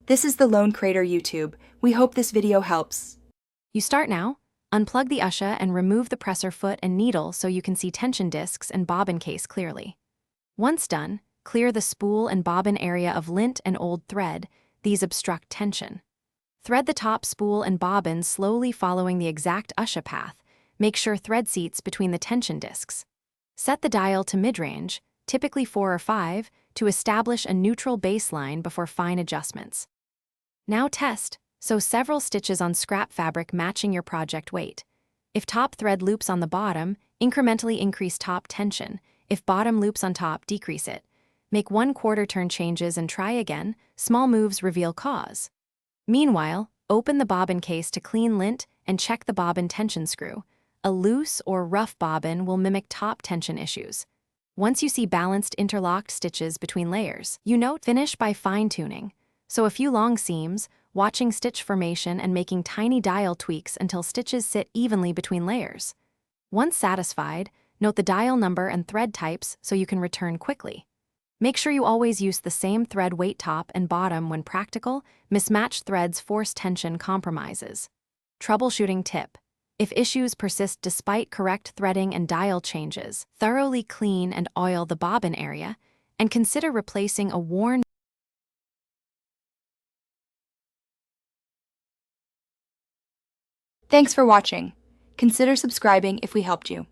This is the Lone Crater YouTube. We hope this video helps. You start now. Unplug the Usha and remove the presser foot and needle so you can see tension discs and bobbin case clearly. Once done, clear the spool and bobbin area of lint and old thread. These obstruct tension. Thread the top spool and bobbin slowly following the exact Usha path. Make sure thread seats between the tension discs. Set the dial to mid-range, typically 4 or 5, to establish a neutral baseline before fine adjustments. Now test. Sew several stitches on scrap fabric matching your project weight. If top thread loops on the bottom, incrementally increase top tension. If bottom loops on top, decrease it. Make 1/4 turn changes and try again. Small moves reveal cause. Meanwhile, open the bobbin case to clean lint and check the bobbin tension screw. A loose or rough bobbin will mimic top tension issues. Once you see balanced interlocked stitches between layers, you note finish by fine-tuning. So a few long seams, watching stitch formation and making tiny dial tweaks until stitches sit evenly between layers. Once satisfied, note the dial number and thread types so you can return quickly. Make sure you always use the same thread weight top and bottom when practical. Mismatched threads force tension compromises. Troubleshooting tip. If issues persist despite correct threading and dial changes, thoroughly clean and oil the bobbin area, and consider replacing a worn. Thanks for watching. Consider subscribing if we helped you.